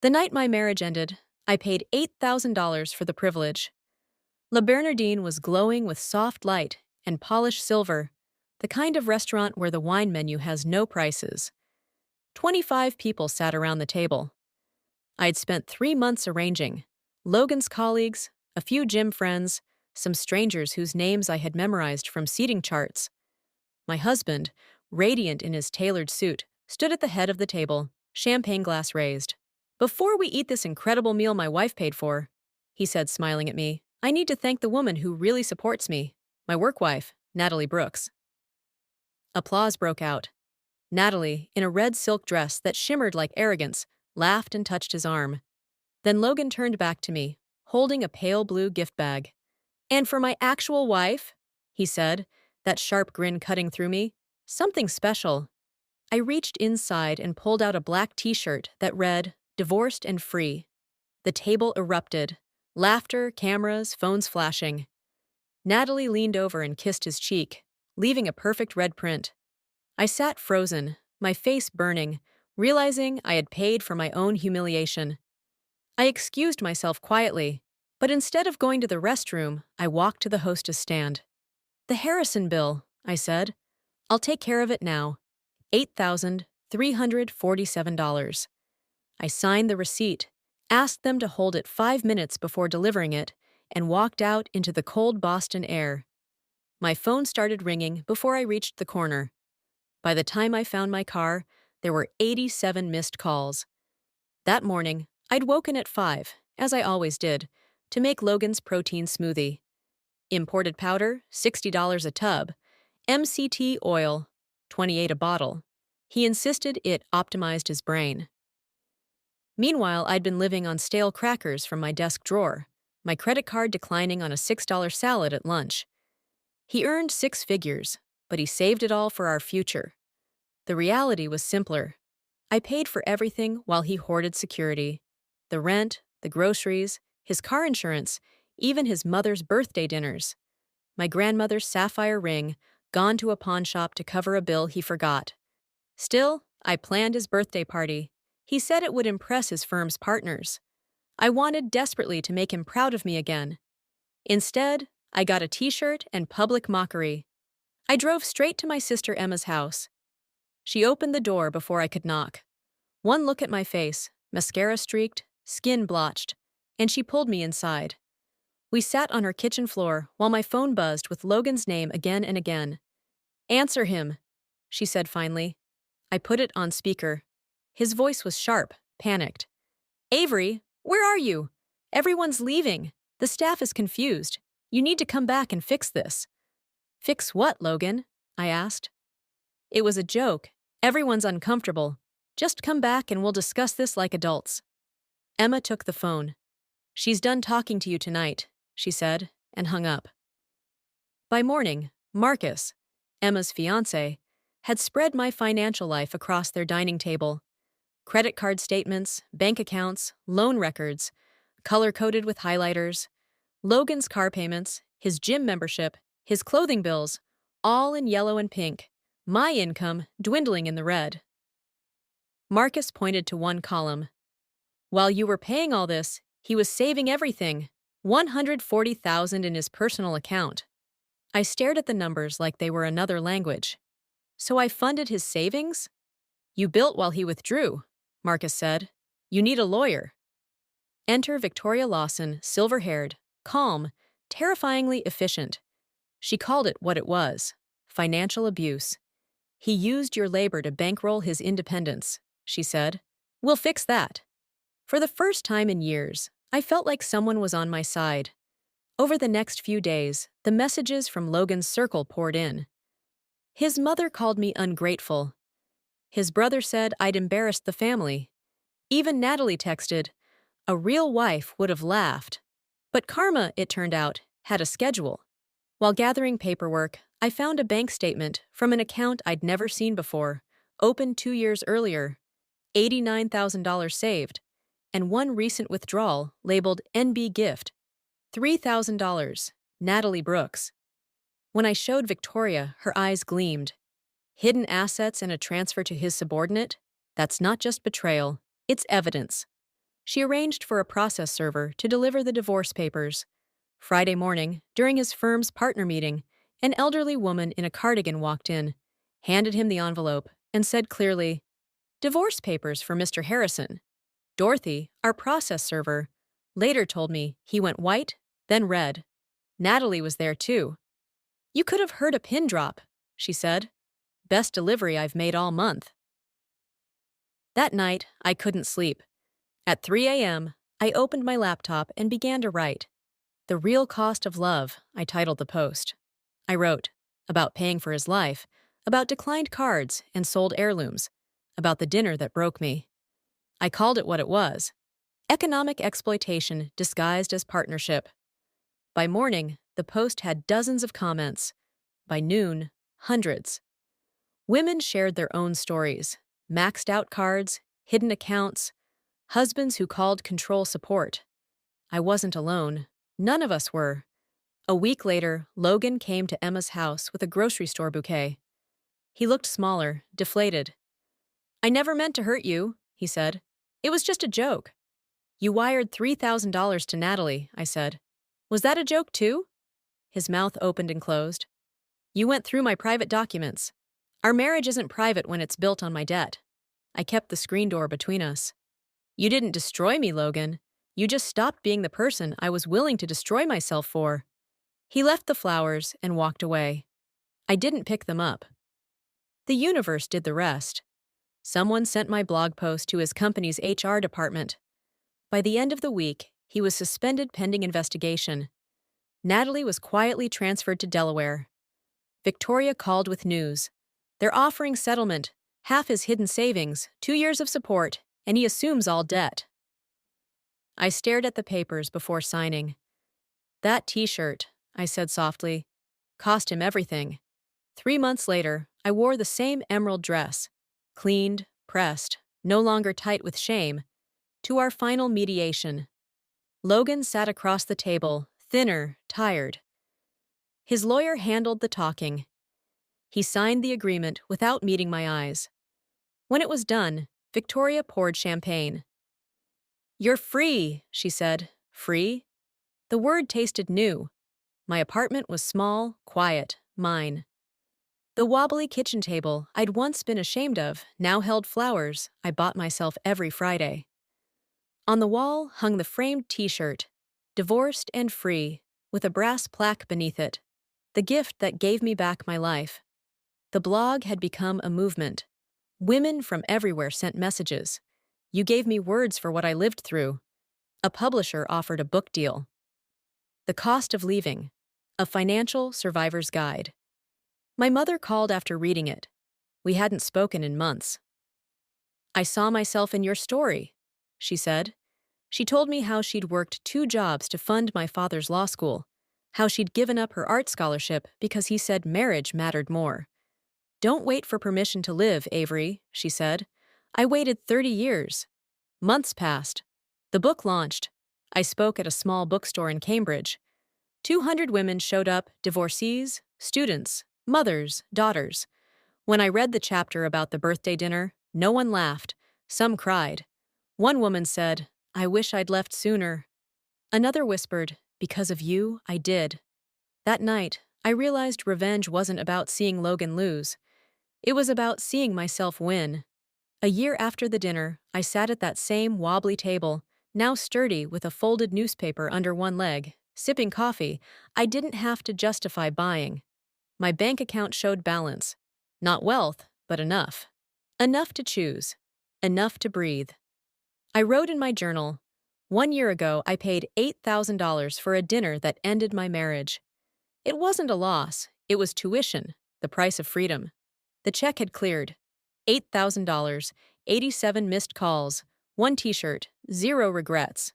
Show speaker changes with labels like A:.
A: The night my marriage ended, I paid $8,000 for the privilege. La Bernardine was glowing with soft light and polished silver, the kind of restaurant where the wine menu has no prices. 25 people sat around the table. I'd spent 3 months arranging. Logan's colleagues, a few gym friends, some strangers whose names I had memorized from seating charts. My husband, radiant in his tailored suit, stood at the head of the table, champagne glass raised. "Before we eat this incredible meal my wife paid for," he said, smiling at me, "I need to thank the woman who really supports me, my work wife, Natalie Brooks." Applause broke out. Natalie, in a red silk dress that shimmered like arrogance, laughed and touched his arm. Then Logan turned back to me, holding a pale blue gift bag. "And for my actual wife," he said, that sharp grin cutting through me, "something special." I reached inside and pulled out a black t-shirt that read, "Divorced and Free." The table erupted. Laughter, cameras, phones flashing. Natalie leaned over and kissed his cheek, leaving a perfect red print. I sat frozen, my face burning, realizing I had paid for my own humiliation. I excused myself quietly, but instead of going to the restroom, I walked to the hostess stand. "The Harrison bill," I said. "I'll take care of it now. $8,347. I signed the receipt, asked them to hold it 5 minutes before delivering it, and walked out into the cold Boston air. My phone started ringing before I reached the corner. By the time I found my car, there were 87 missed calls. That morning, I'd woken at 5, as I always did, to make Logan's protein smoothie. Imported powder, $60 a tub. MCT oil, $28 a bottle. He insisted it optimized his brain. Meanwhile, I'd been living on stale crackers from my desk drawer, my credit card declining on a $6 salad at lunch. He earned 6 figures, but he saved it all for our future. The reality was simpler. I paid for everything while he hoarded security. The rent, the groceries, his car insurance, even his mother's birthday dinners. My grandmother's sapphire ring, gone to a pawn shop to cover a bill he forgot. Still, I planned his birthday party. He said it would impress his firm's partners. I wanted desperately to make him proud of me again. Instead, I got a t-shirt and public mockery. I drove straight to my sister Emma's house. She opened the door before I could knock. One look at my face, mascara streaked, skin blotched, and she pulled me inside. We sat on her kitchen floor while my phone buzzed with Logan's name again and again. "Answer him," she said finally. I put it on speaker. His voice was sharp, panicked. "Avery, where are you? Everyone's leaving. The staff is confused. You need to come back and fix this." "Fix what, Logan?" I asked. "It was a joke. Everyone's uncomfortable. Just come back and we'll discuss this like adults." Emma took the phone. "She's done talking to you tonight," she said, and hung up. By morning, Marcus, Emma's fiancé, had spread my financial life across their dining table. Credit card statements, bank accounts, loan records, color-coded with highlighters, Logan's car payments, his gym membership, his clothing bills, all in yellow and pink, my income dwindling in the red. Marcus pointed to one column. "While you were paying all this, he was saving everything, $140,000 in his personal account." I stared at the numbers like they were another language. "So I funded his savings?" "You built while he withdrew," Marcus said. "You need a lawyer." Enter Victoria Lawson, silver-haired, calm, terrifyingly efficient. She called it what it was: financial abuse. "He used your labor to bankroll his independence," she said. "We'll fix that." For the first time in years, I felt like someone was on my side. Over the next few days, the messages from Logan's circle poured in. His mother called me ungrateful. His brother said I'd embarrassed the family. Even Natalie texted, "A real wife would have laughed." But karma, it turned out, had a schedule. While gathering paperwork, I found a bank statement from an account I'd never seen before, opened 2 years earlier, $89,000 saved, and one recent withdrawal labeled NB Gift, $3,000, Natalie Brooks. When I showed Victoria, her eyes gleamed. Hidden assets and a transfer to his subordinate? That's not just betrayal, it's evidence. She arranged for a process server to deliver the divorce papers. Friday morning, during his firm's partner meeting, an elderly woman in a cardigan walked in, handed him the envelope, and said clearly, "Divorce papers for Mr. Harrison." Dorothy, our process server, later told me he went white, then red. Natalie was there too. "You could have heard a pin drop," she said. "Best delivery I've made all month." That night, I couldn't sleep. At 3 a.m., I opened my laptop and began to write. "The Real Cost of Love," I titled the post. I wrote about paying for his life, about declined cards and sold heirlooms, about the dinner that broke me. I called it what it was: economic exploitation disguised as partnership. By morning, the post had dozens of comments. By noon, hundreds. Women shared their own stories: maxed out cards, hidden accounts, husbands who called control support. I wasn't alone. None of us were. A week later, Logan came to Emma's house with a grocery store bouquet. He looked smaller, deflated. "I never meant to hurt you," he said. "It was just a joke." "You wired $3,000 to Natalie," I said. "Was that a joke too?" His mouth opened and closed. "You went through my private documents. Our marriage isn't private when it's built on my debt." I kept the screen door between us. "You didn't destroy me, Logan. You just stopped being the person I was willing to destroy myself for." He left the flowers and walked away. I didn't pick them up. The universe did the rest. Someone sent my blog post to his company's HR department. By the end of the week, he was suspended pending investigation. Natalie was quietly transferred to Delaware. Victoria called with news. "They're offering settlement, half his hidden savings, 2 years of support, and he assumes all debt." I stared at the papers before signing. "That t-shirt," I said softly, "cost him everything." 3 months later, I wore the same emerald dress, cleaned, pressed, no longer tight with shame, to our final mediation. Logan sat across the table, thinner, tired. His lawyer handled the talking. He signed the agreement without meeting my eyes. When it was done, Victoria poured champagne. "You're free," she said. Free? The word tasted new. My apartment was small, quiet, mine. The wobbly kitchen table I'd once been ashamed of now held flowers I bought myself every Friday. On the wall hung the framed t-shirt, "Divorced and Free," with a brass plaque beneath it, the gift that gave me back my life. The blog had become a movement. Women from everywhere sent messages. "You gave me words for what I lived through." A publisher offered a book deal. The Cost of Leaving, a financial survivor's guide. My mother called after reading it. We hadn't spoken in months. "I saw myself in your story," she said. She told me how she'd worked 2 jobs to fund my father's law school, how she'd given up her art scholarship because he said marriage mattered more. "Don't wait for permission to live, Avery," she said. I waited 30 years. Months passed. The book launched. I spoke at a small bookstore in Cambridge. 200 women showed up, divorcees, students, mothers, daughters. When I read the chapter about the birthday dinner, no one laughed. Some cried. One woman said, "I wish I'd left sooner." Another whispered, "Because of you, I did." That night, I realized revenge wasn't about seeing Logan lose. It was about seeing myself win. A year after the dinner, I sat at that same wobbly table, now sturdy with a folded newspaper under one leg, sipping coffee. I didn't have to justify buying. My bank account showed balance. Not wealth, but enough. Enough to choose. Enough to breathe. I wrote in my journal, "1 year ago I paid $8,000 for a dinner that ended my marriage." It wasn't a loss, it was tuition, the price of freedom. The check had cleared. $8,000, 87 missed calls, 1 t-shirt, 0 regrets.